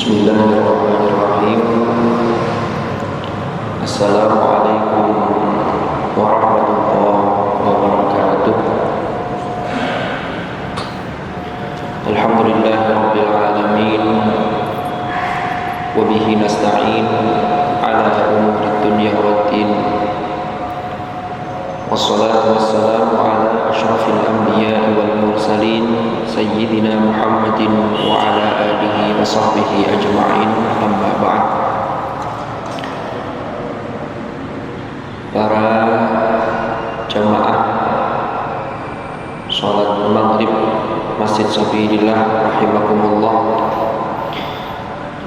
Bismillahirrahmanirrahim. Assalamualaikum warahmatullahi wabarakatuh. Alhamdulillahirabbil alamin. Wa bihi nasta'in ala umurid dunya waddin. Wassalatu wassalamu ala asyrafil anbiya'i wal mursalin sayyidina Muhammadin wa ala alihi wa sahbihi ajma'in, amma ba'd. Para jamaah salat maghrib Masjid Sabilillah rahimakumullah.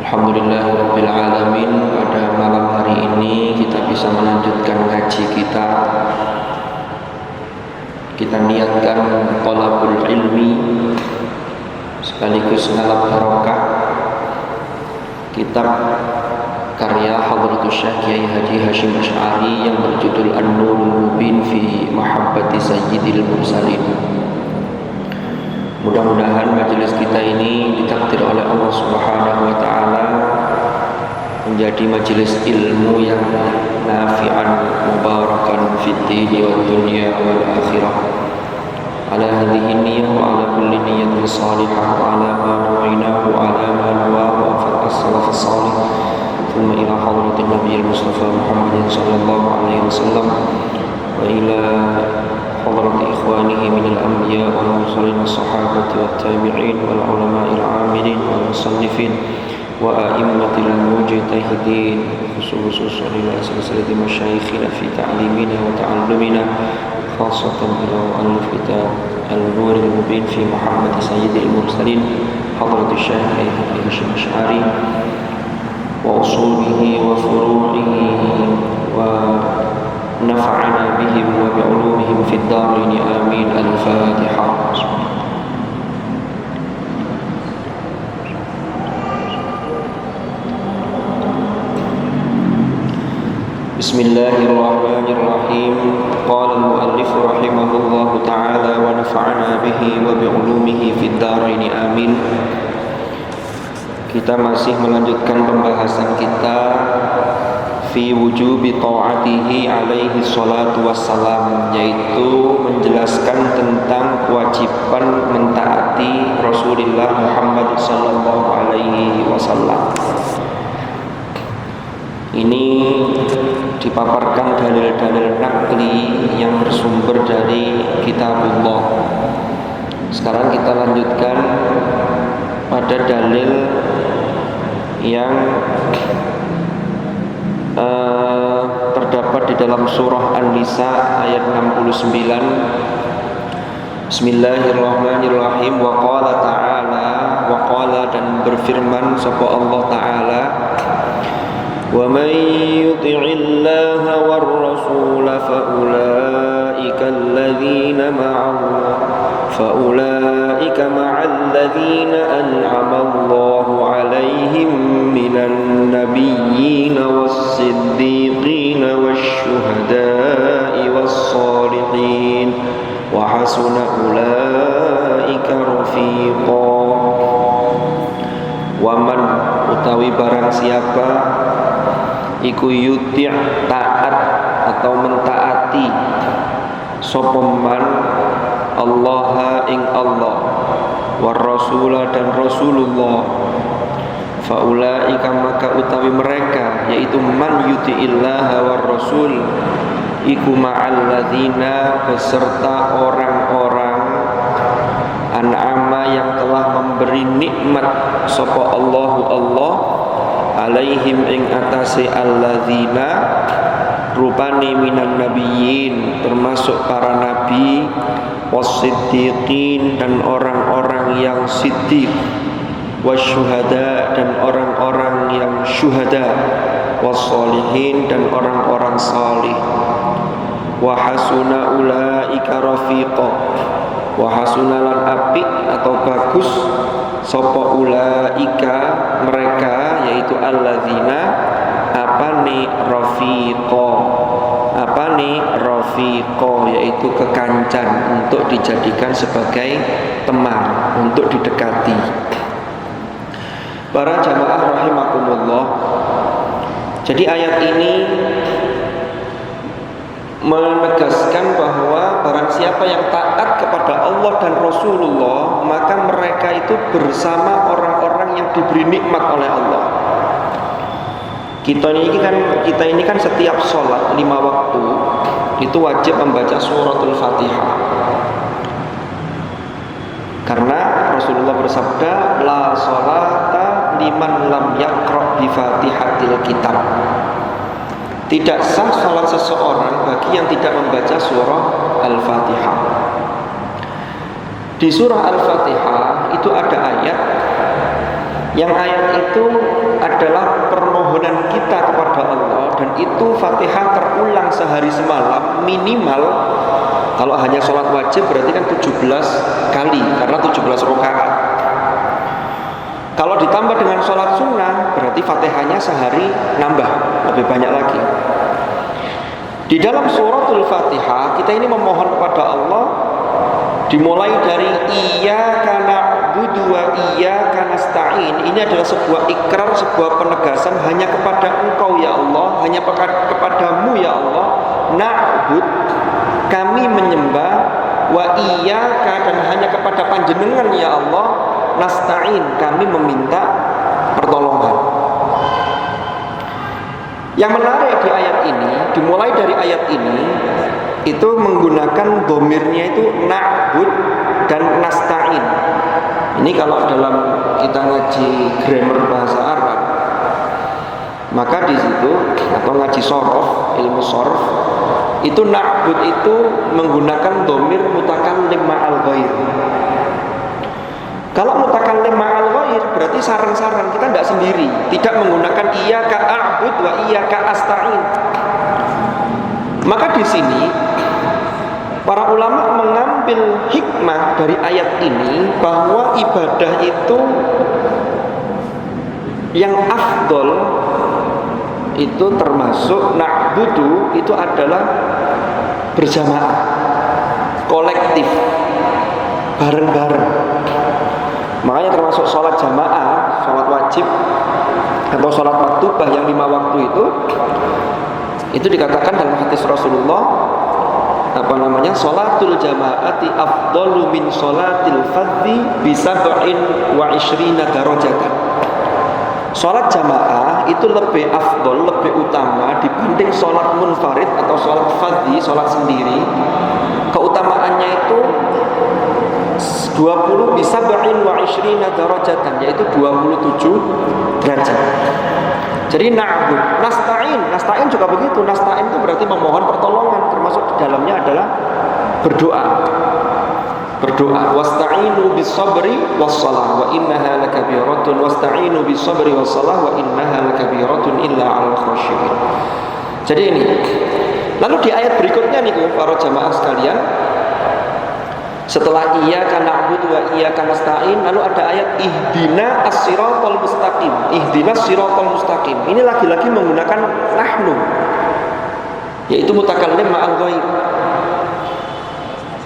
Alhamdulillahirabbil alamin. Pada malam hari ini kita bisa melanjutkan ngaji kita. Kita niatkan thalabul ilmi sekaligus ngalap barokah kitab karya Hadratus Syekh Kiai Haji Hasyim Asy'ari yang berjudul An-Nurul Mubin fi Mahabbati Sayyidil Mursalin. Mudah-mudahan majelis kita ini ditakdir oleh Allah Subhanahu wa taala menjadi majelis ilmu yang nafi'an mubarakan fid dini wad dunya wal akhirah. Ala hadhihi niyyah wa ala kulli niyyatin salihah wa ala ma nawaynahu wa ala ma nawahu fa as-salaf as-salih thumma ila hadratin nabiyil mustafa Muhammadin sallallahu alaihi wasallam wa ila hadrati ikhwanihi minal anbiya wal mursalin was sahabati wat tabi'in wal ulama'il 'amilin wal musannifin wa a'immatil mujtahidin khususan ila silsilati masyayikhina fi ta'limina wa ta'allumina khasatan ila al kitab Al-Nurul Mubin fi Muhammad Sayyidil Mursalin Hadratus Syekh Kiai Hasyim Asy'ari wa usulihi wa furu'ihi wa nafa'ana bihim wa bi'ulumihim fid dharain amin. Al-Fatihah. Bismillahirrahmanirrahim. Qala al-muallif rahimahullahu ta'ala wa nafa'ana bihi wa bi'ulumihi fid dharain amin. Kita masih melanjutkan pembahasan kita fi wujubi ta'atihi alaihi salatu wassalam, yaitu menjelaskan tentang kewajiban mentaati Rasulullah Muhammad sallallahu alaihi wasallam. Ini dipaparkan dalil-dalil naqli yang bersumber dari kitabullah. Sekarang kita lanjutkan pada dalil yang terdapat di dalam surah An-Nisa ayat 69. Bismillahirrahmanirrahim. Wa qala ta'ala, wa qala, dan berfirman sapa Allah taala, wa man yuti'illaha war rasul fa ulaika alladhina ma'al ladzina an'ama Allahu 'alaihim minan nabiyyin was-siddiqin wasyuhada'i was-shalihin wa hasuna ulaika rafiqa. Wa man, utawi barang siapa iku yuti' taat atau mentaati sapa man Allah ing Allah war rasula dan Rasulullah, faulaika, maka utawi mereka yaitu man yuti'illaha war rasul iku ma'al ladzina, beserta orang-orang an'ama yang telah memberi nikmat sapa Allahu Allah alaihim ing atase alladzina rupane minan nabiyyin, termasuk para nabi, was-siddiqin, dan orang-orang yang siddiq, wasyuhada, dan orang-orang yang syuhada, was-shalihin, dan orang-orang salih. Wa hasuna ulaika rafiqa, wa hasuna lan apik atau bagus sapa ulaika mereka, yaitu alladzina apane rafiqa, apane rafiqa, yaitu kekancan, untuk dijadikan sebagai teman, untuk didekati. Para jamaah rahimakumullah. Jadi ayat ini menegaskan bahwa barang siapa yang taat kepada Allah dan Rasulullah, maka mereka itu bersama orang-orang yang diberi nikmat oleh Allah. Kita ini kan setiap sholat 5 waktu itu wajib membaca suratul Fatihah. Karena Rasulullah bersabda, la sholata liman lam yaqra bi Fatihatil kitab. Tidak sah sholat seseorang bagi yang tidak membaca surah Al-Fatihah. Di surah Al-Fatihah itu ada ayat, yang ayat itu adalah permohonan kita kepada Allah, dan itu Fatihah terulang sehari semalam minimal. Kalau hanya sholat wajib berarti kan 17 kali, karena 17 rakaat. Kalau ditambah dengan sholat sunnah berarti Fatihahnya sehari nambah, lebih banyak lagi. Di dalam suratul Fatihah kita ini memohon kepada Allah, dimulai dari iyyaka na'budu wa iyyaka nasta'in. Ini adalah sebuah ikrar, sebuah penegasan hanya kepada Engkau ya Allah, hanya kepadamu ya Allah na'bud, kami menyembah, wa iyyaka, dan hanya kepada panjenengan ya Allah nasta'in, kami meminta pertolongan. Yang menarik di ayat ini, dimulai dari ayat ini itu menggunakan domirnya itu na'bud dan nasta'in. Ini kalau dalam kita ngaji grammar bahasa Arab, maka di situ atau ngaji shorof, ilmu shorof, itu na'bud itu menggunakan domir mutakallim ma'al ghair. Kalau mutakallim ma'al ghair berarti sarang-sarang, kita tidak sendiri, tidak menggunakan iyyaka a'bud wa iyyaka asta'in. Maka di sini para ulama mengambil hikmah dari ayat ini bahwa ibadah itu yang afdol itu termasuk na'budu itu adalah berjamaah, kolektif, bareng-bareng. Makanya termasuk sholat jamaah, sholat wajib atau sholat maktubah yang 5 waktu itu dikatakan dalam hadis Rasulullah, sholatul jamaati afdalu min sholatil fadhi bisab'in wa ishrina darajatan. Sholat jamaah itu lebih afdol, lebih utama dibanding sholat munfarid atau sholat fadhi, sholat sendiri. Keutamaannya itu 20 bisab'in wa ishrina darajatan, yaitu 27 derajat. Jadi na'bud, nasta'in juga begitu. Nasta'in itu berarti memohon pertolongan, termasuk di dalamnya adalah berdoa. Wasta'inu bis-sabri was-shalah wa innaha lakabiratun, wasta'inu bis-sabri was-shalah wa innaha lakabiratun illa 'alal khashiyin. Jadi ini. Lalu di ayat berikutnya nih para jamaah sekalian, setelah iyyaka na'budu wa iyyaka nasta'in, lalu ada ayat ihdina as-siratal mustaqim. Ihdinas siratal mustaqim. Ini lagi-lagi menggunakan nahnu, yaitu mutakallim ma'al ghair.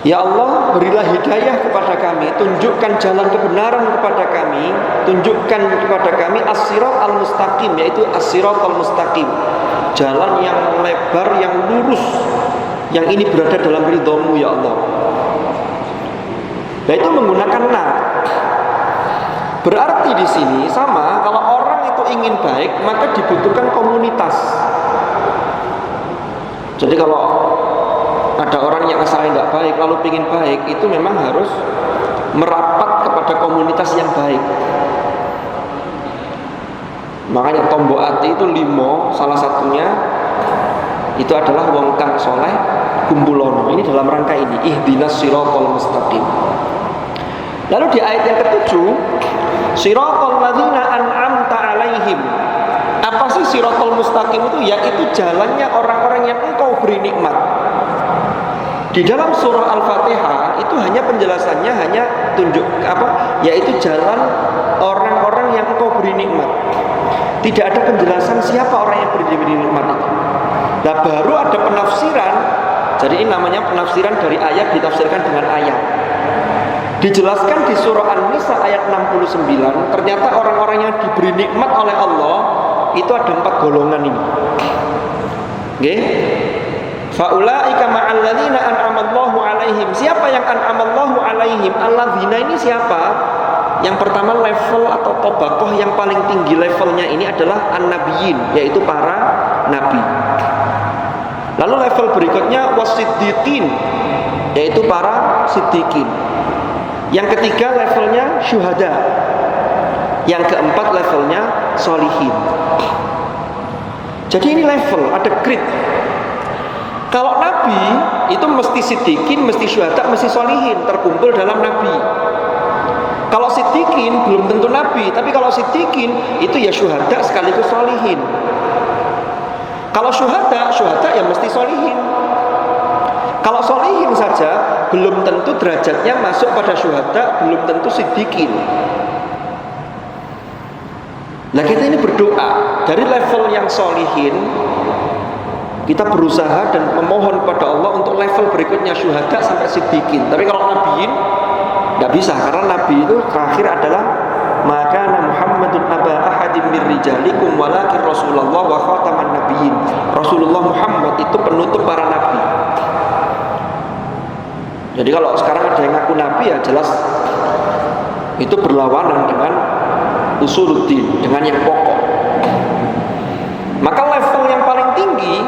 Ya Allah, berilah hidayah kepada kami, tunjukkan jalan kebenaran kepada kami, tunjukkan kepada kami as-sirat al-mustaqim, yaitu as-siratal mustaqim, jalan yang lebar, yang lurus, yang ini berada dalam ridhamu ya Allah. Nah, itu menggunakan na. Berarti di sini sama, kalau orang itu ingin baik, maka dibutuhkan komunitas. Jadi kalau ada orang yang asalnya tidak baik lalu ingin baik, itu memang harus merapat kepada komunitas yang baik. Makanya tombo ati itu 5, salah satunya itu adalah wong kang soleh kumpulono. Ini dalam rangka ini ihdinas siratal mustaqim. Lalu di ayat yang ke-7, siratal ladzina an'amta alaihim. Apa sih siratal mustaqim itu? Yaitu jalannya orang-orang yang engkau beri nikmat. Di dalam surah Al-Fatihah itu hanya penjelasannya hanya yaitu jalan orang-orang yang engkau beri nikmat. Tidak ada penjelasan siapa orang yang beri nikmat itu. Nah, baru ada penafsiran. Jadi ini namanya penafsiran dari ayat ditafsirkan dengan ayat. Dijelaskan di surah An-Nisa ayat 69, ternyata orang-orang yang diberi nikmat oleh Allah itu ada 4 golongan ini. Nggih. Faulaika ma'al ladzina an'amallahu 'alaihim. Siapa yang an'amallahu 'alaihim? Alladzina ini siapa? Yang pertama level atau tabaqah yang paling tinggi levelnya ini adalah an-nabiyyin, yaitu para nabi. Lalu level berikutnya wasiddiqin, yaitu para siddiqin. Yang ketiga levelnya syuhada. Yang keempat levelnya sholihin. Jadi ini level, ada grade. Kalau nabi itu mesti siddiqin, mesti syuhada, mesti sholihin, terkumpul dalam nabi. Kalau siddiqin belum tentu nabi, tapi kalau siddiqin itu ya syuhada sekaligus sholihin. Kalau syuhada ya mesti sholihin. Kalau sholihin saja belum tentu derajatnya masuk pada syuhada, belum tentu siddiqin. Nah kita ini berdoa dari level yang sholihin, kita berusaha dan memohon kepada Allah untuk level berikutnya syuhada sampai siddiqin. Tapi kalau nabiin tidak bisa, karena nabi itu terakhir adalah maka Muhammadun aba ahadim mir rijalikum walakin Rasulullah wa khataman nabiyyin. Rasulullah Muhammad itu penutup para nabi. Jadi kalau sekarang ada yang ngaku nabi ya jelas itu berlawanan dengan usuluddin, dengan yang pokok. Maka level yang paling tinggi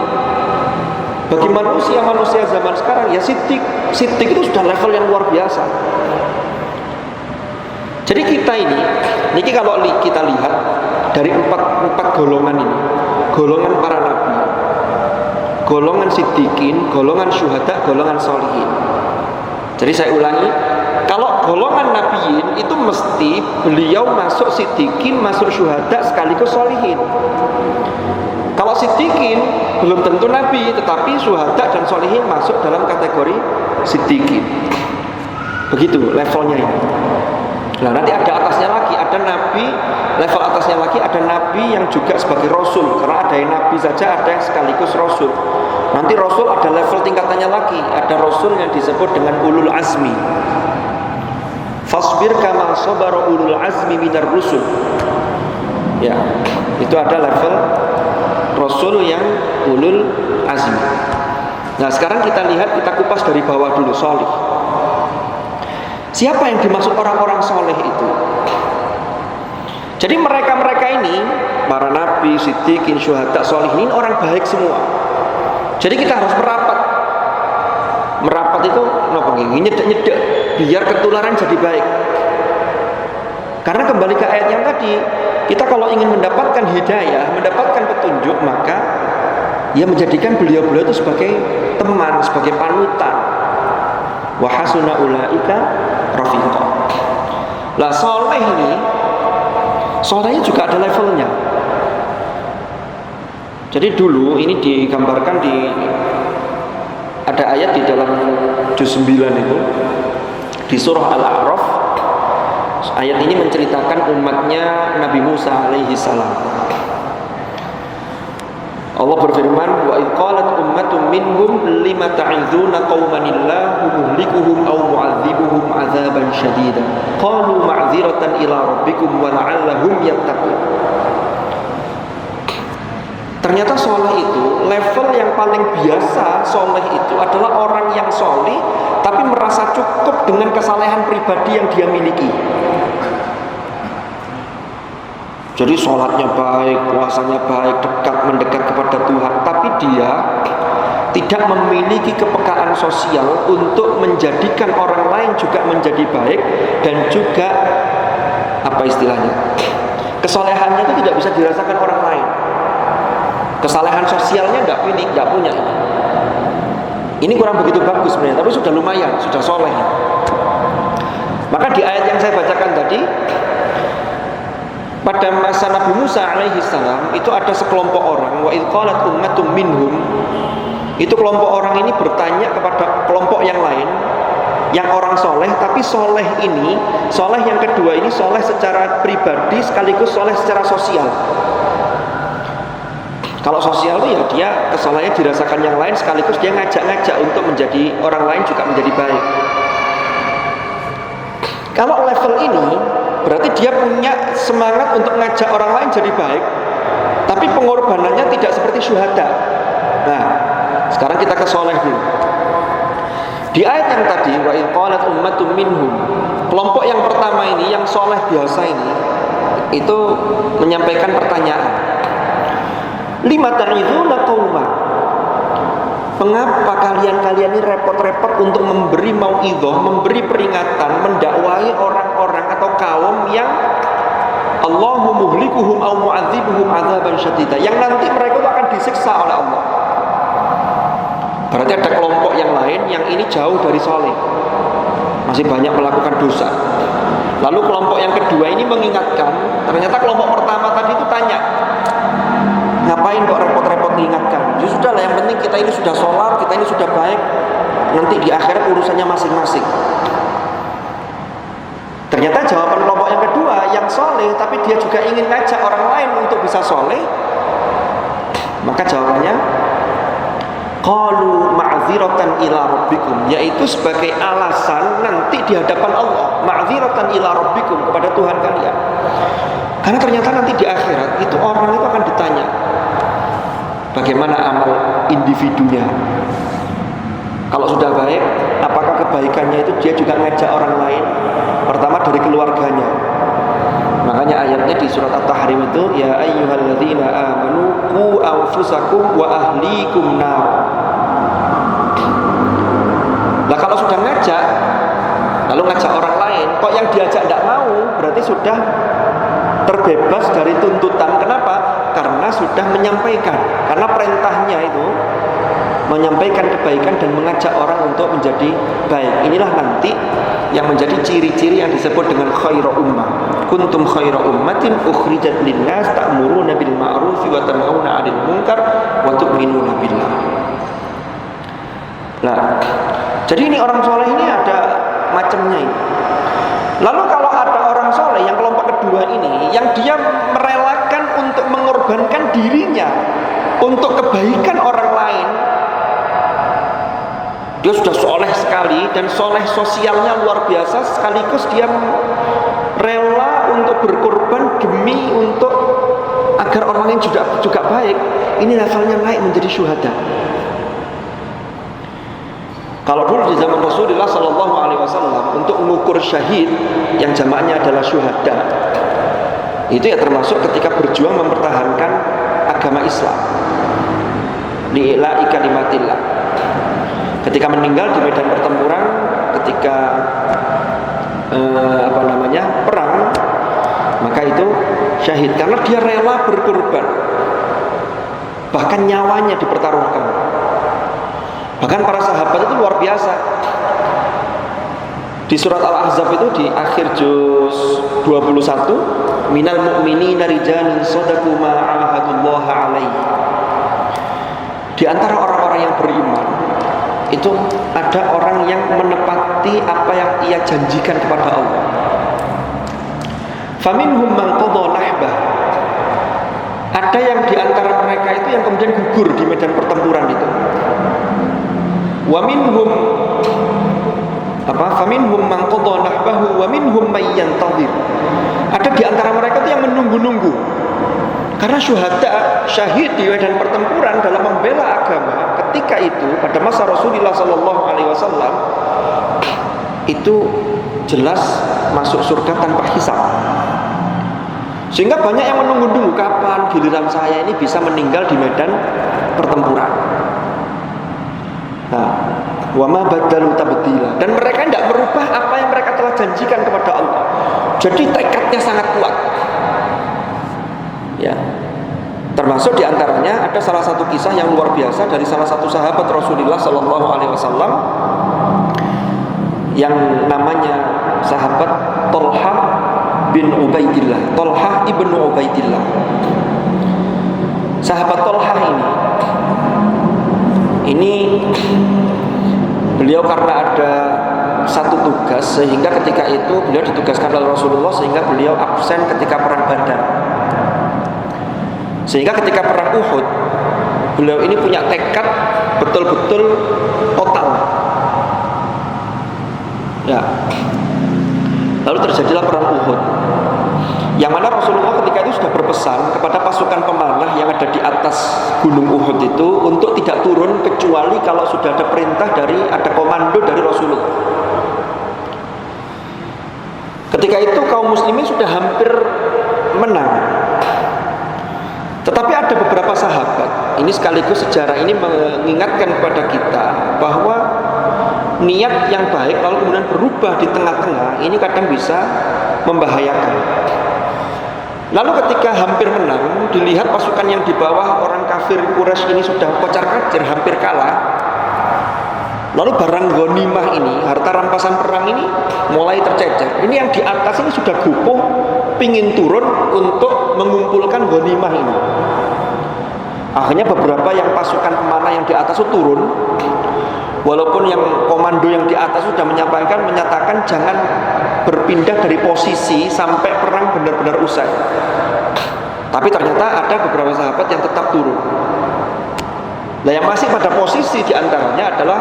bagi manusia zaman sekarang ya siddiq. Siddiq itu sudah level yang luar biasa. Jadi kita ini kalau kita lihat dari empat golongan ini, golongan para nabi, golongan siddiqin, golongan syuhada, golongan sholihin. Jadi saya ulangi, kalau golongan nabiyin itu mesti beliau masuk siddiqin, masuk syuhada sekaligus sholihin. Kalau siddiqin belum tentu nabi, tetapi syuhada dan sholihin masuk dalam kategori siddiqin. Begitu levelnya ini. Nah nanti ada atasnya lagi, ada nabi, level atasnya lagi ada nabi yang juga sebagai rasul. Karena ada yang nabi saja, ada yang sekaligus rasul. Nanti rasul ada level tingkatannya lagi, ada rasul yang disebut dengan ulul azmi. Fasbir kama sabara ulul azmi minar rusul. Ya, itu ada level rasul yang ulul azmi. Nah sekarang kita lihat, kita kupas dari bawah dulu, sholih. Siapa yang dimaksud orang-orang soleh itu? Jadi mereka-mereka ini, para nabi, siddiqin, syuhada, sholihin, orang baik semua. Jadi kita harus merapat. Merapat itu nyedek-nyedek biar ketularan jadi baik. Karena kembali ke ayat yang tadi, kita kalau ingin mendapatkan hidayah, mendapatkan petunjuk, maka ya menjadikan beliau-beliau itu sebagai teman, sebagai panutan. Wa hasuna ulaika rafiqa. Lah soleh ini, solehnya juga ada levelnya. Jadi dulu ini digambarkan ada ayat di dalam juz 9 itu di surah Al-A'raf. Ayat ini menceritakan umatnya Nabi Musa alaihi salam. Allah berfirman, wa idh qalat ummatun minhum lima ta'idhuna qauman illahu muhlikuhum aw mu'adzibuhum 'adzaban syadida qalu ma'dziratan ila rabbikum wa la'allahum yattaqun. Ternyata soleh itu, level yang paling biasa soleh itu adalah orang yang soleh tapi merasa cukup dengan kesalehan pribadi yang dia miliki. Jadi sholatnya baik, puasanya baik, mendekat kepada Tuhan, tapi dia tidak memiliki kepekaan sosial untuk menjadikan orang lain juga menjadi baik, dan juga apa istilahnya, kesolehannya itu tidak bisa dirasakan orang lain. Kesalehan sosialnya nggak punya. Ini kurang begitu bagus sebenarnya, tapi sudah lumayan, sudah soleh. Maka di ayat yang saya bacakan tadi, pada masa Nabi Musa alaihi salam itu ada sekelompok orang, wa idh qalat ummatum minhum, itu kelompok orang ini bertanya kepada kelompok yang lain, yang orang soleh, tapi soleh ini, soleh yang kedua ini soleh secara pribadi sekaligus soleh secara sosial. Kalau sosial itu ya dia kesalahannya dirasakan yang lain, sekaligus dia ngajak-ngajak untuk menjadi orang lain juga menjadi baik. Kalau level ini berarti dia punya semangat untuk ngajak orang lain jadi baik, tapi pengorbanannya tidak seperti syuhada. Nah, sekarang kita ke soleh dulu. Di ayat yang tadi, wa in qalat ummatun minhum, kelompok yang pertama ini, yang soleh biasa ini, itu menyampaikan pertanyaan. Lima ta'iduna qauma, mengapa kalian ini repot-repot untuk memberi mauidhah, memberi peringatan, mendakwahi orang-orang atau kaum yang Allahu muhlikuhum au mu'adzibuhum adzaban syadida, yang nanti mereka itu akan disiksa oleh Allah. Berarti ada kelompok yang lain yang ini jauh dari soleh, masih banyak melakukan dosa. Lalu kelompok yang kedua ini mengingatkan. Ternyata kelompok pertama tadi itu tanya, ngapain kok repot-repot mengingatkan? Ya sudah lah, yang penting kita ini sudah sholat, kita ini sudah baik, nanti di akhirat urusannya masing-masing. Ternyata jawaban kelompok yang kedua, yang soleh tapi dia juga ingin ngajak orang lain untuk bisa soleh, maka jawabannya qalu ma'dziratan ila rabbikum, yaitu sebagai alasan nanti di hadapan Allah, ma'dziratan ila rabbikum, kepada Tuhan kalian. Karena ternyata nanti di akhirat itu orang itu akan ditanya bagaimana amal individunya. Kalau sudah baik, apakah kebaikannya itu dia juga ngajak orang lain? Pertama dari keluarganya. Makanya ayatnya di surat At-Tahrim itu, ya ayyuhalladzina amanu qu anfusakum wa ahlikum nar. Nah, kalau sudah ngajak, lalu ngajak orang lain, kok yang diajak tidak mau, berarti sudah terbebas dari tuntutan. Kenapa? Karena sudah menyampaikan. Karena perintahnya itu menyampaikan kebaikan dan mengajak orang untuk menjadi baik. Inilah nanti yang menjadi ciri-ciri yang disebut dengan khairu ummah. Kuntum khairu ummatin ukhrijat linnas ta'muruna bil ma'ruf wa tanhauna 'anil munkar wa tu'minuna billah. Nah, jadi ini orang soleh ini ada macamnya ini. Lalu kalau ada orang soleh yang kelompok kedua ini, yang dia merelakan untuk mengorbankan dirinya untuk kebaikan orang lain, dia sudah soleh sekali dan soleh sosialnya luar biasa, sekaligus dia rela untuk berkorban demi untuk agar orang lain juga baik. Ini levelnya naik menjadi syuhada. Kalau dulu di zaman Rasulullah SAW untuk mengukur syahid yang jamaknya adalah syuhada, itu ya termasuk ketika berjuang mempertahankan agama Islam, li'ila'i kalimatillah. Ketika meninggal di medan pertempuran, ketika perang, maka itu syahid karena dia rela berkorban, bahkan nyawanya dipertaruhkan. Bahkan para sahabat itu luar biasa. Di surat Al-Ahzab itu di akhir juz 21, minal mu'minina rijalun shadaqu ma 'ahadullaha 'alaihi. Di antara orang-orang yang beriman itu ada orang yang menepati apa yang ia janjikan kepada Allah. Faminhum man qadha nahbah. Ada yang di antara mereka itu yang kemudian gugur di medan pertempuran itu. Wa minhum faminhum man qadha nahbahu wa minhum may yantazir. Ada di antara mereka itu yang menunggu-nunggu. Karena syuhada, syahid di medan pertempuran dalam membela agama ketika itu pada masa Rasulullah SAW itu jelas masuk surga tanpa hisab. Sehingga banyak yang menunggu-nunggu kapan giliran saya ini bisa meninggal di medan pertempuran. Nah, wa ma badalu tabdila, dan mereka tidak merubah apa yang mereka telah janjikan kepada Allah. Jadi tekadnya sangat kuat. Ya. Termasuk diantaranya ada salah satu kisah yang luar biasa dari salah satu sahabat Rasulullah SAW yang namanya sahabat Thalha bin Ubaidillah, Thalha ibnu Ubaidillah. Sahabat Thalha ini beliau karena ada satu tugas, sehingga ketika itu beliau ditugaskan oleh Rasulullah, sehingga beliau absen ketika perang Badar. Sehingga ketika perang Uhud, beliau ini punya tekad betul-betul total. Ya. Lalu terjadilah perang Uhud, yang mana Rasulullah ketika itu sudah berpesan kepada pasukan pemanah yang ada di atas gunung Uhud itu untuk tidak turun kecuali kalau sudah ada perintah ada komando dari Rasulullah. Ketika itu kaum muslimin sudah hampir menang, tetapi ada beberapa sahabat, ini sekaligus sejarah ini mengingatkan kepada kita bahwa niat yang baik lalu kemudian berubah di tengah-tengah ini kadang bisa membahayakan. Lalu ketika hampir menang, dilihat pasukan yang di bawah orang kafir Quraisy ini sudah kocar-kacir, hampir kalah. Lalu barang ghanimah ini, harta rampasan perang ini mulai tercecer. Ini yang di atas ini sudah gupuh, pingin turun untuk mengumpulkan ghanimah ini. Akhirnya beberapa yang pasukan pemanah yang di atas itu turun. Walaupun yang komando yang di atas sudah menyatakan jangan berpindah dari posisi sampai perang benar-benar usai. Tapi ternyata ada beberapa sahabat yang tetap turun. Nah, yang masih pada posisi diantaranya adalah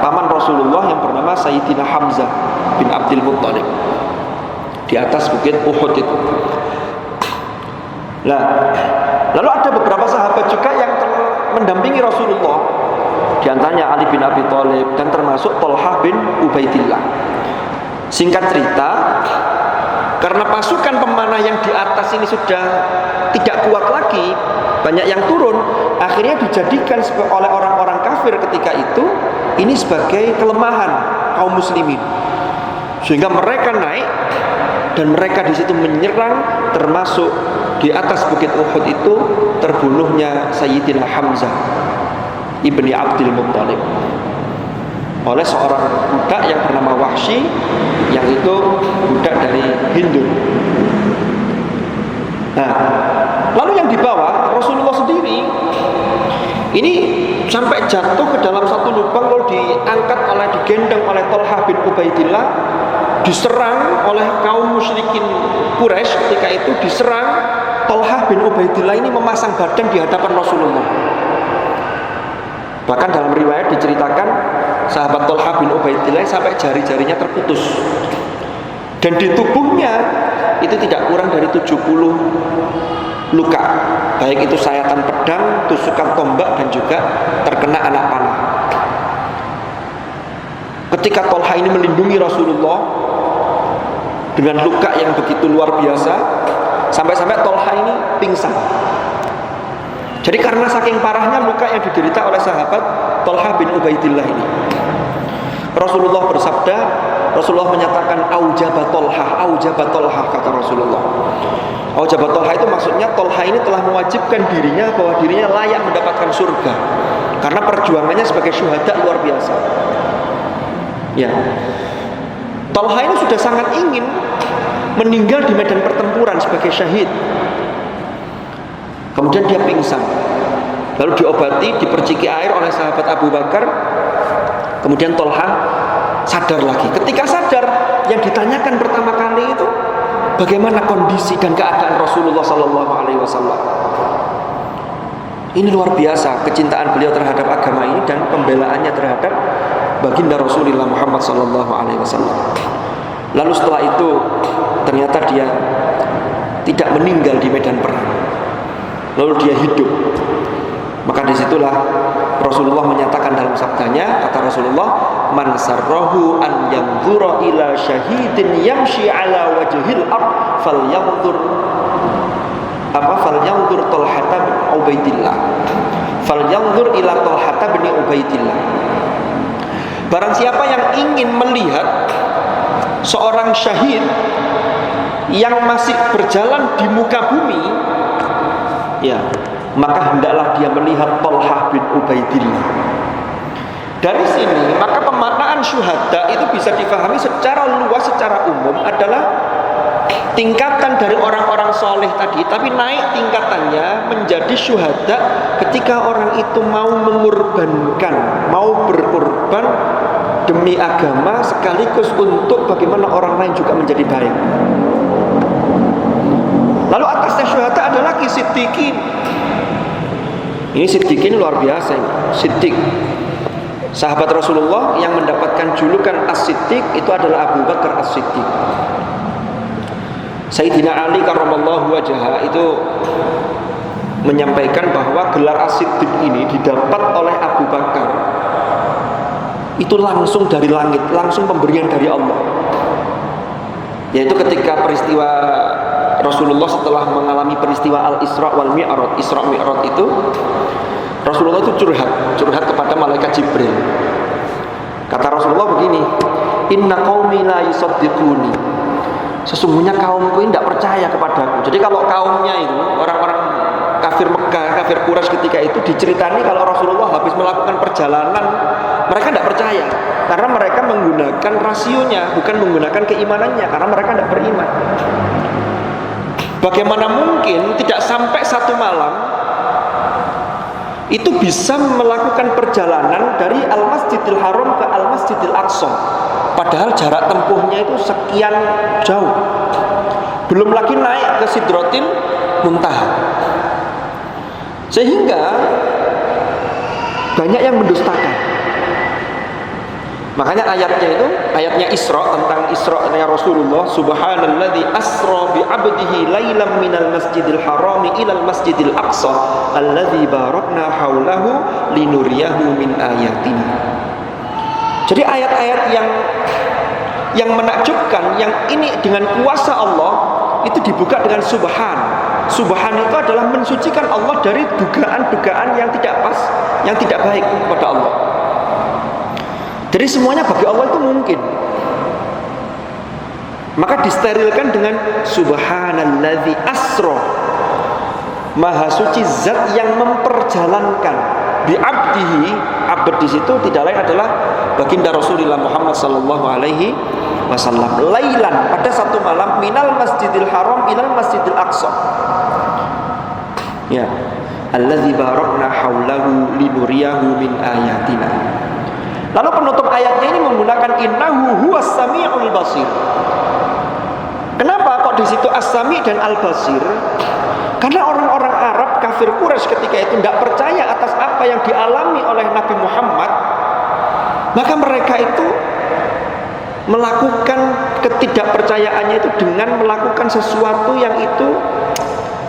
paman Rasulullah yang bernama Sayyidina Hamzah bin Abdul Muttalib di atas bukit Uhud itu. Nah, lalu ada beberapa sahabat juga yang mendampingi Rasulullah. Di antaranya Ali bin Abi Thalib dan termasuk Thalhah bin Ubaidillah. Singkat cerita, karena pasukan pemanah yang di atas ini sudah tidak kuat lagi, banyak yang turun, akhirnya dijadikan oleh orang-orang kafir ketika itu ini sebagai kelemahan kaum muslimin. Sehingga mereka naik dan mereka di situ menyerang, termasuk di atas bukit Uhud itu terbunuhnya Sayyidina Hamzah ibni Abdul Muttalib oleh seorang budak yang bernama Wahsy, yang itu budak dari Hindu. Nah, lalu yang dibawa Rasulullah sendiri ini sampai jatuh ke dalam satu lubang, lalu digendong oleh Thalhah bin Ubaidillah, diserang oleh kaum musyrikin Quraisy. Ketika itu diserang, Thalhah bin Ubaidillah ini memasang badan di hadapan Rasulullah. Bahkan dalam riwayat diceritakan sahabat Thalhah bin Ubaidillah sampai jari-jarinya terputus. Dan di tubuhnya itu tidak kurang dari 70 luka, baik itu sayatan pedang, tusukan tombak, dan juga terkena anak panah. Ketika Thalhah ini melindungi Rasulullah dengan luka yang begitu luar biasa, sampai-sampai Thalhah ini pingsan. Jadi karena saking parahnya luka yang diderita oleh sahabat Thalhah bin Ubaidillah ini, Rasulullah bersabda, Rasulullah menyatakan aujaba Thalhah, kata Rasulullah. Aujaba Thalhah itu maksudnya Thalhah ini telah mewajibkan dirinya bahwa dirinya layak mendapatkan surga karena perjuangannya sebagai syuhada luar biasa. Ya, Thalhah ini sudah sangat ingin meninggal di medan pertempuran sebagai syahid. Kemudian dia pingsan, lalu diobati, diperciki air oleh sahabat Abu Bakar. Kemudian Thalhah sadar lagi. Ketika sadar, yang ditanyakan pertama kali itu bagaimana kondisi dan keadaan Rasulullah Sallallahu Alaihi Wasallam. Ini luar biasa kecintaan beliau terhadap agama ini dan pembelaannya terhadap baginda Rasulullah Muhammad Sallallahu Alaihi Wasallam. Lalu setelah itu ternyata dia tidak meninggal di medan perang, lalu dia hidup. Maka disitulah Rasulullah menyatakan dalam sabdanya, kata Rasulullah, man sarrahu an yanzura ila syahidin yamshi ala wajhil ard falyanzur Thalhah bin Ubaidillah, falyanzur ila Thalhah bin Ubaidillah. Barang siapa yang ingin melihat seorang syahid yang masih berjalan di muka bumi, ya, maka hendaklah dia melihat Thalhah bin Ubaidillah. Dari sini maka pemaknaan syuhada itu bisa difahami secara luas, secara umum adalah tingkatan dari orang-orang soleh tadi, tapi naik tingkatannya menjadi syuhada ketika orang itu mau mengorbankan, mau berkorban demi agama, sekaligus untuk bagaimana orang lain juga menjadi baik. Lalu atasnya syuhada ada lagi siddiqin. Ini siddiqin luar biasa ini. Siddiq, sahabat Rasulullah yang mendapatkan julukan As-Siddiq itu adalah Abu Bakar As-Siddiq. Sayyidina Ali karramallahu wajhahu itu menyampaikan bahwa gelar As-Siddiq ini didapat oleh Abu Bakar itu langsung dari langit, langsung pemberian dari Allah. Yaitu ketika peristiwa Rasulullah setelah mengalami peristiwa Al-Isra wal Mi'raj, Isra Mi'raj itu Rasulullah itu curhat kepada malaikat Jibril. Kata Rasulullah begini, "Inna qaumi la yusaddiquni." Sesungguhnya kaumku ini tidak percaya kepadaku. Jadi kalau kaumnya itu orang-orang kafir Mekah, kafir Quraisy ketika itu diceritani kalau Rasulullah habis melakukan perjalanan, mereka tidak percaya karena mereka menggunakan rasionya, bukan menggunakan keimanannya, karena mereka tidak beriman. Bagaimana mungkin tidak sampai satu malam itu bisa melakukan perjalanan dari Al-Masjidil Haram ke Al-Masjidil Aqsa, padahal jarak tempuhnya itu sekian jauh, belum lagi naik ke Sidratil Muntaha. Sehingga banyak yang mendustakan. Makanya ayatnya Isra, tentang Isra'nya Rasulullah, subhanalladzi asra bi 'abdihi lailan minal masjidil harami ilal masjidil aqsa alladzi barakna haulahu linuriyahu min ayatina. Jadi ayat-ayat yang menakjubkan, yang ini dengan kuasa Allah itu dibuka dengan subhan. Subhan itu adalah mensucikan Allah dari dugaan-dugaan yang tidak pas, yang tidak baik kepada Allah. Jadi semuanya bagi Allah itu mungkin. Maka disterilkan dengan subhanalladzi asra. Maha suci zat yang memperjalankan bi abdihi. Abd di situ tidak lain adalah baginda Rasulullah Muhammad sallallahu alaihi wasallam. Lailan, pada satu malam, minal masjidil haram ilal masjidil aqsa. Ya, allazi barakna haulahu linuriyahu min ayatina. Lalu penutup ayatnya ini menggunakan innahu huwas samiul basir. Kenapa kok di situ as-sami dan al-basir? Karena orang-orang Arab kafir Quraisy ketika itu tidak percaya atas apa yang dialami oleh Nabi Muhammad, maka mereka itu melakukan ketidakpercayaannya itu dengan melakukan sesuatu yang itu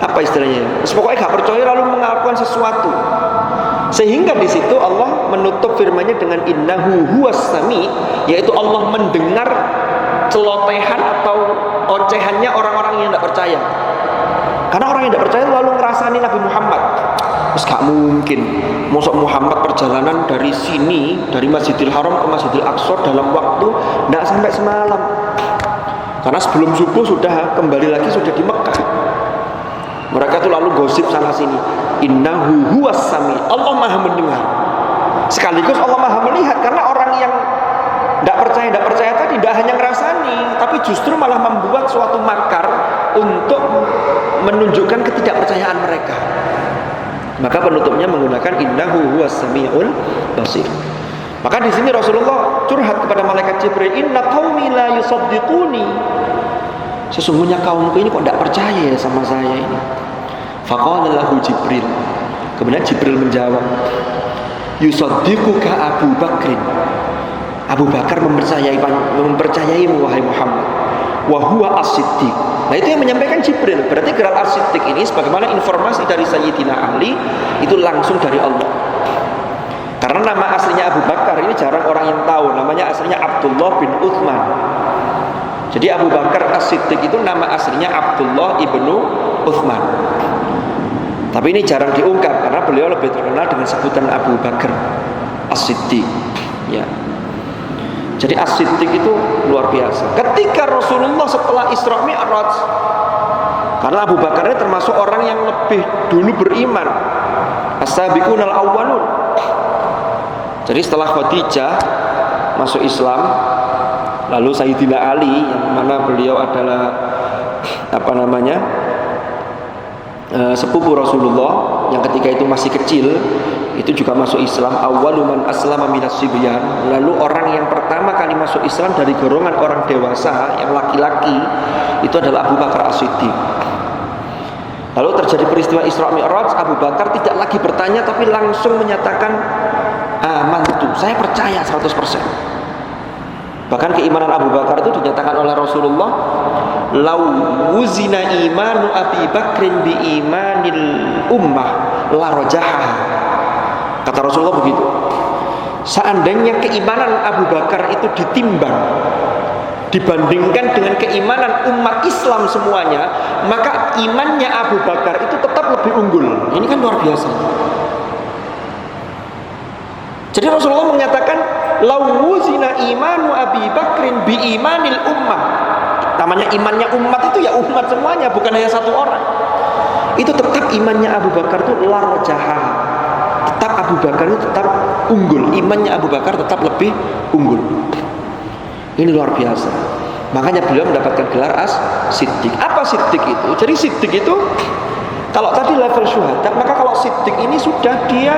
apa istilahnya? Pokoknya gak percaya lalu melakukan sesuatu. Sehingga di situ Allah menutup firman-Nya dengan innahu huwas sami, yaitu Allah mendengar celotehan atau ocehannya orang-orang yang tidak percaya. Karena orang yang tidak percaya lalu ngerasani Nabi Muhammad. Terus gak mungkin mosok Muhammad perjalanan dari sini, dari Masjidil Haram ke Masjidil Aqsa dalam waktu tidak sampai semalam. Karena sebelum subuh sudah kembali lagi, sudah di Mekah. Mereka itu lalu gosip sana sini. Innahu huwas sami. Allah maha mendengar. Sekaligus Allah maha melihat. Karena orang yang tidak percaya tadi tidak hanya ngerasani, tapi justru malah membuat suatu makar untuk menunjukkan ketidakpercayaan mereka. Maka penutupnya menggunakan innahu huwas samiul basir. Maka di sini Rasulullah curhat kepada malaikat Jibril, inna qaumi la yusaddiquni. Sesungguhnya kaumku ini kok tidak percaya ya sama saya ini. Faqala lahu Jibril. Kemudian Jibril menjawab, yusaddiquka Abu Bakrin. Abu Bakar mempercayaimu wahai Muhammad. Wa huwa as-siddiq. Nah itu yang menyampaikan Jibril. Berarti gelar as-siddiq ini sebagaimana informasi dari Sayyidina Ali itu langsung dari Allah. Karena nama aslinya Abu Bakar ini jarang orang yang tahu. Namanya aslinya Abdullah bin Uthman. Jadi Abu Bakar As-Siddiq itu nama aslinya Abdullah ibnu Uthman. Tapi ini jarang diungkap karena beliau lebih terkenal dengan sebutan Abu Bakar As-Siddiq. Ya. Jadi As-Siddiq itu luar biasa. Ketika Rasulullah setelah Isra Mi'raj, karena Abu Bakar ini termasuk orang yang lebih dulu beriman, as-sabiqunal awwalun. Jadi setelah Khadijah masuk Islam, lalu Sayyidina Ali yang mana beliau adalah sepupu Rasulullah yang ketika itu masih kecil, itu juga masuk Islam. Awwalu man aslama minas sibyan. Lalu orang yang pertama kali masuk Islam dari golongan orang dewasa yang laki-laki itu adalah Abu Bakar As-Siddiq. Lalu terjadi peristiwa Isra Mi'raj, Abu Bakar tidak lagi bertanya tapi langsung menyatakan amantu, saya percaya 100%. Bahkan keimanan Abu Bakar itu dinyatakan oleh Rasulullah, lau wuzina imanu Abi Bakrin bi imanil ummah la rajaha. Kata Rasulullah begitu. Seandainya keimanan Abu Bakar itu ditimbang dibandingkan dengan keimanan umat Islam semuanya, maka imannya Abu Bakar itu tetap lebih unggul. Ini kan luar biasa. Jadi Rasulullah menyatakan lau wuzina imanu Abi Bakrin bi imanil ummah. Namanya imannya umat itu ya umat semuanya, bukan hanya satu orang. Itu tetap imannya Abu Bakar itu larjaha. Tetap Abu Bakar itu tetap unggul. Imannya Abu Bakar tetap lebih unggul. Ini luar biasa. Makanya beliau mendapatkan gelar as-siddiq. Apa siddiq itu? Jadi siddiq itu kalau tadi level syuhada, maka kalau siddiq ini sudah dia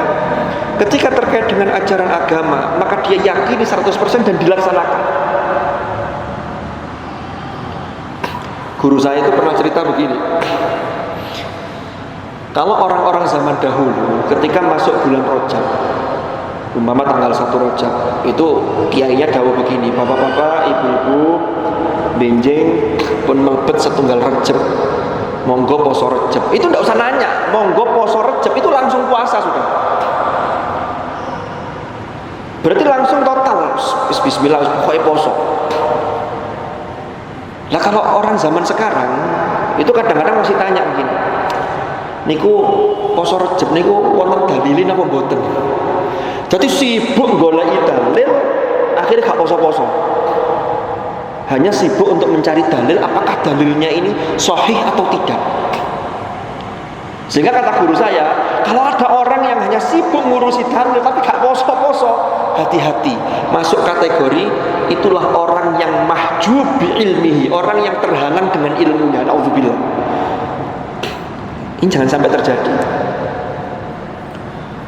ketika terkait dengan ajaran agama, maka dia yakini 100% dan dilaksanakan. Guru saya itu pernah cerita begini. Kalau orang-orang zaman dahulu ketika masuk bulan Rajab, umpama tanggal 1 Rajab, itu kiainya dawuh begini, bapak-bapak, ibu-ibu, benjing pun melebet setunggal Rajab, monggo poso Rajab. Itu tidak usah nanya, monggo poso Rajab itu langsung puasa sudah. Berarti langsung total, bismillah, pokoknya poso. Nah kalau orang zaman sekarang itu kadang-kadang masih tanya begini, niku poso Rajab niku wonten dalilin apa mboten? Jadi sibuk goleki dalil, akhirnya gak poso-poso. Hanya sibuk untuk mencari dalil, apakah dalilnya ini sahih atau tidak. Sehingga kata guru saya, kalau ada orang yang hanya sibuk ngurusi dalil tapi gak poso-poso, hati-hati, masuk kategori itulah orang yang mahjub bi ilmihi, orang yang terhalang dengan ilmunya. Nauzubillah. Ini jangan sampai terjadi.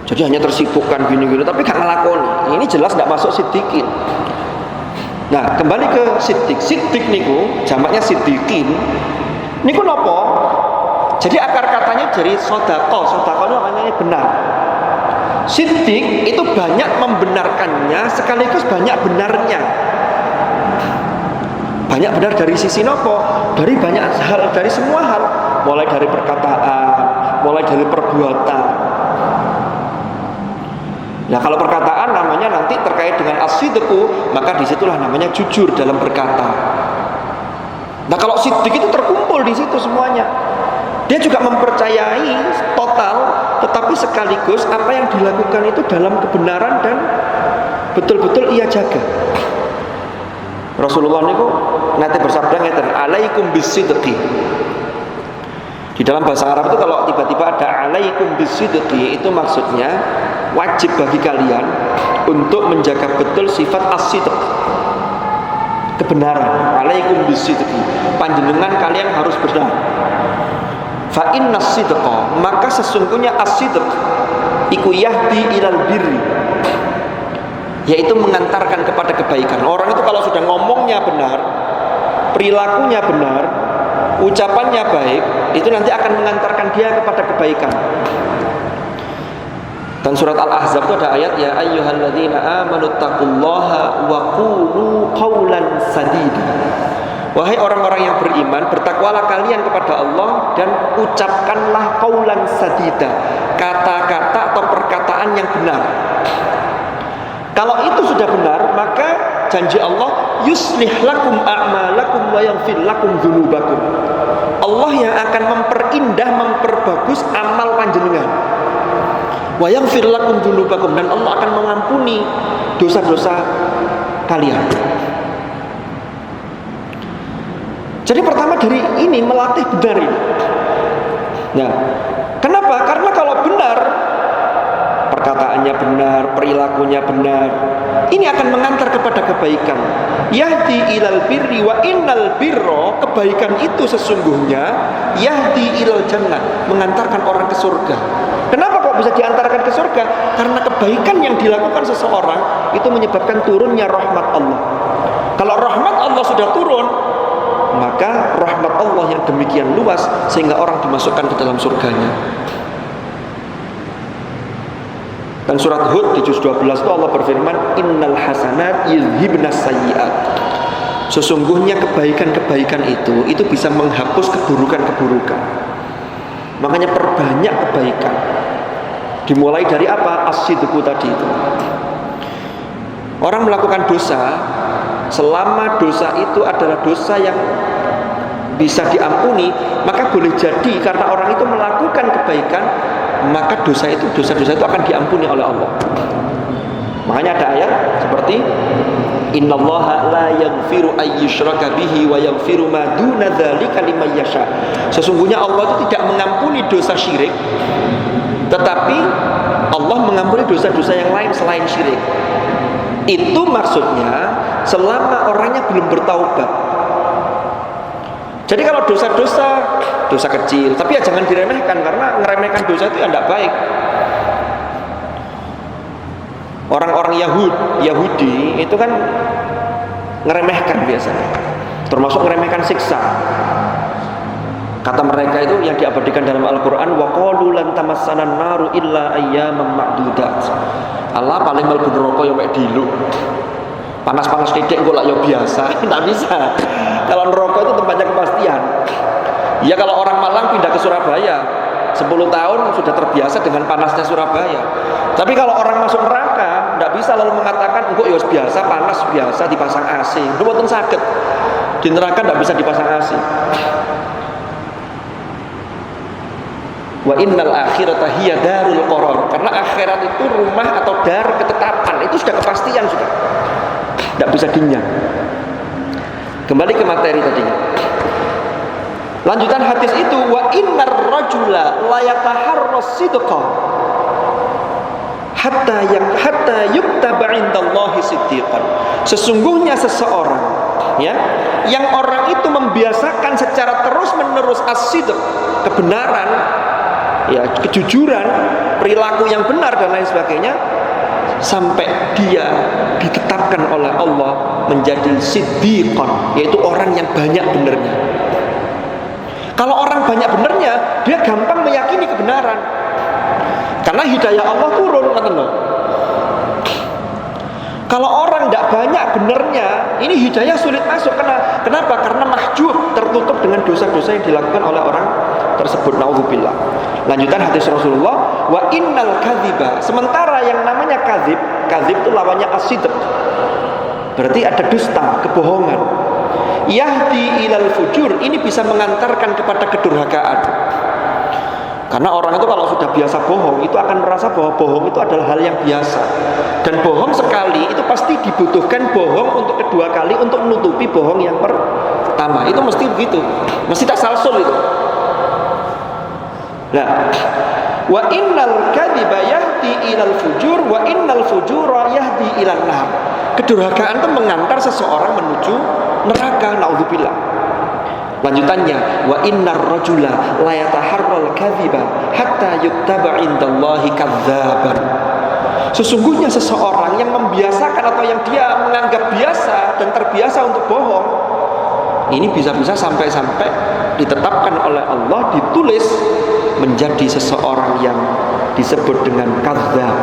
Jadi hanya tersibukkan gini-gini tapi gak ngelakoni. Ini jelas gak masuk siddiqin. Nah, kembali ke siddiq. Siddiq niku jamaknya siddiqin. Niku nopo? Jadi akar katanya dari sodako. Sodako itu maknanya benar. Siddiq itu banyak membenarkannya sekaligus banyak benarnya. Banyak benar dari sisi nopo? Dari banyak hal, dari semua hal. Mulai dari perkataan, mulai dari perbuatan. Nah kalau perkataan namanya nanti terkait dengan as-sidqu, maka disitulah namanya jujur dalam berkata. Nah kalau siddiq itu terkumpul di situ semuanya. Dia juga mempercayai total, tetapi sekaligus apa yang dilakukan itu dalam kebenaran dan betul-betul ia jaga. Rasulullah niku nanti bersabda ngeten, alaikum bisidqi. Di dalam bahasa Arab itu kalau tiba-tiba ada alaikum bisidqi, itu maksudnya wajib bagi kalian untuk menjaga betul sifat as-sidq, kebenaran. Alaikum bisidqi, panjenengan kalian harus benar. Fa inna sidqa, maka sesungguhnya as-sidq iku yahdi ilal birri, yaitu mengantarkan kepada kebaikan. Orang itu kalau sudah ngomongnya benar, perilakunya benar, ucapannya baik, itu nanti akan mengantarkan dia kepada kebaikan. Dan surat Al-Ahzab itu ada ayat, ya ayyuhalladzina amanu taqullaha wa qulu qawlan sadida. Wahai orang-orang yang beriman, bertakwalah kalian kepada Allah dan ucapkanlah qawlan sadida, kata-kata atau perkataan yang benar. Kalau itu sudah benar, maka janji Allah, yuslih lakum a'malakum wa yaghfir lakum dzunubakum. Allah yang akan memperindah, memperbagus amal panjenengan. Wa yaghfir lakum dzunubakum, dan Allah akan mengampuni dosa-dosa kalian. Jadi pertama dari ini melatih benar ini. Nah, kenapa? Karena kalau benar, perkataannya benar, perilakunya benar, ini akan mengantar kepada kebaikan. Yahdi ilal birri wa innal birra, kebaikan itu sesungguhnya yahdi ilal jannah, mengantarkan orang ke surga. Kenapa kok bisa diantarkan ke surga? Karena kebaikan yang dilakukan seseorang itu menyebabkan turunnya rahmat Allah. Kalau rahmat Allah sudah turun, maka rahmat Allah yang demikian luas sehingga orang dimasukkan ke dalam surganya. Dan surat Hud di juz 12 itu Allah berfirman, innal hasanat yuzhibnas sayyi'at. Sesungguhnya kebaikan-kebaikan itu bisa menghapus keburukan-keburukan. Makanya perbanyak kebaikan. Dimulai dari apa? As-sidqu tadi itu. Orang melakukan dosa, selama dosa itu adalah dosa yang bisa diampuni, maka boleh jadi karena orang itu melakukan kebaikan, maka dosa-dosa itu akan diampuni oleh Allah. Makanya ada ayat seperti innallaha la yaghfiru ayyushraka bihi wa yaghfiru ma duna dzalika liman yasha. Sesungguhnya Allah itu tidak mengampuni dosa syirik, tetapi Allah mengampuni dosa-dosa yang lain selain syirik. Itu maksudnya selama orangnya belum bertaubat. Jadi kalau dosa kecil, tapi ya jangan diremehkan, karena ngeremehkan dosa itu ya tidak baik. Orang-orang Yahudi itu kan ngeremehkan biasanya, termasuk ngeremehkan siksa. Kata mereka itu yang diabadikan dalam Al-Quran, wa qalu lan tamassana naru illa ayyaman ma'dudat. Allah paling mlebu neraka ya mek diluk. Panas-panas titik kok lak ya biasa, enggak bisa. Kalau neraka itu tempatnya kepastian. Ya kalau orang Malang pindah ke Surabaya 10 tahun sudah terbiasa dengan panasnya Surabaya. Tapi kalau orang masuk neraka enggak bisa lalu mengatakan engko ya biasa, panas biasa dipasang AC. Mboten saged. Di neraka enggak bisa dipasang AC. Wa innal akhirata hiya darul qarar. Karena akhirat itu rumah atau dar ketetapan, itu sudah kepastian sudah. Tidak bisa dinyang. Kembali ke materi tadi. Lanjutan hadis itu, wa innar rajula la yataharras sidqa hatta yuktaba indallahi siddiqan. Sesungguhnya seseorang yang orang itu membiasakan secara terus-menerus as-sidq, kebenaran, kejujuran, perilaku yang benar dan lain sebagainya, sampai dia ditetapkan oleh Allah menjadi siddiqan, yaitu orang yang banyak benernya. Kalau orang banyak benernya, dia gampang meyakini kebenaran, karena hidayah Allah turun. Kalau orang tidak banyak benernya, ini hidayah sulit masuk. Kenapa? Karena mahjub, tertutup dengan dosa-dosa yang dilakukan oleh orang tersebut. Naudzubillah. Lanjutan hadis Rasulullah, wa innal kadhiba. Sementara yang namanya kadzib itu lawannya as-sidq. Berarti ada dusta, kebohongan. Yahdi ilal fujur, ini bisa mengantarkan kepada kedurhakaan. Karena orang itu kalau sudah biasa bohong, itu akan merasa bahwa bohong itu adalah hal yang biasa. Dan bohong sekali itu pasti dibutuhkan bohong untuk kedua kali untuk menutupi bohong yang pertama. Itu mesti begitu, mesti tasalsul itu. Nah, wa innal kadhiba yahdi ilal fujur wa innal fujura yahdi ilan nar. Kedurhakaan itu mengantar seseorang menuju neraka. Naudzubillah. Lanjutannya, wa innar rajula la yataharral kadhiba hatta yuktaba indallahi kadzaban. Sesungguhnya seseorang yang membiasakan atau yang dia menganggap biasa dan terbiasa untuk bohong, ini bisa-bisa sampai-sampai ditetapkan oleh Allah, ditulis menjadi seseorang yang disebut dengan kadzab.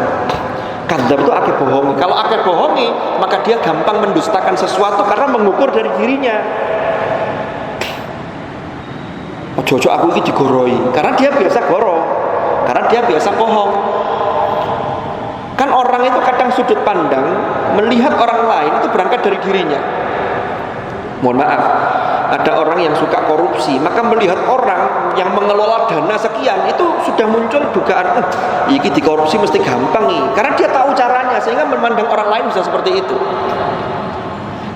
Kadzab itu akeh bohongi. Kalau akeh bohongi, maka dia gampang mendustakan sesuatu karena mengukur dari dirinya. Ojo-ojo aku ini digoroi, karena dia biasa goro, karena dia biasa bohong. Kan orang itu kadang sudut pandang melihat orang lain itu berangkat dari dirinya. Mohon maaf, ada orang yang suka korupsi, maka melihat orang yang mengelola dana sekian itu sudah muncul dugaan, iki dikorupsi mesti gampang nih, karena dia tahu caranya, sehingga memandang orang lain bisa seperti itu.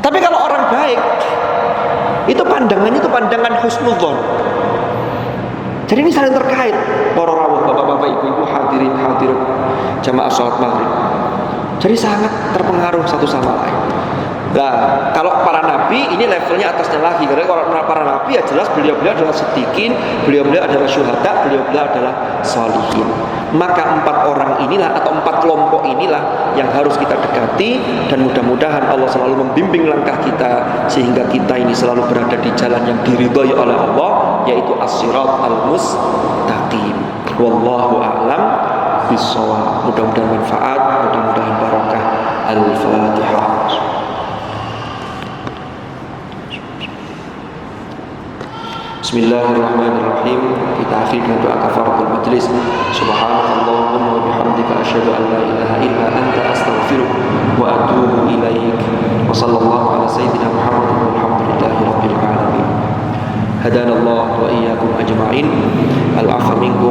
Tapi kalau orang baik, itu pandangannya itu pandangan husnudzon. Jadi ini saling terkait. Para rawuh, bapak-bapak, ibu-ibu, hadirin hadirat jamaah salat maghrib. Jadi sangat terpengaruh satu sama lain. Nah, kalau para nabi ini levelnya atasnya lagi. Karena kalau para nabi ya jelas beliau-beliau adalah siddiqin, beliau-beliau adalah syuhada, beliau-beliau adalah sholihin. Maka 4 orang inilah atau 4 kelompok inilah yang harus kita dekati, dan mudah-mudahan Allah selalu membimbing langkah kita sehingga kita ini selalu berada di jalan yang diridhoi oleh Allah, yaitu as-sirat al-mustaqim. Wallahu a'lam bishawab. Mudah-mudahan manfaat, mudah-mudahan barokah. Al-Fatihah. Bismillahirrahmanirrahim. Kita akhiri dengan doa kafaratul majlis. Subhanakallahumma wa bihamdika asyhadu an la ilaha illa anta astaghfiruka wa atubu ilaik. Wa sallallahu ala sayyidina Muhammadin walhamdulillahi rabbil alamin. Hadanallahu wa iyyakum ajma'in. Al-'afwa minkum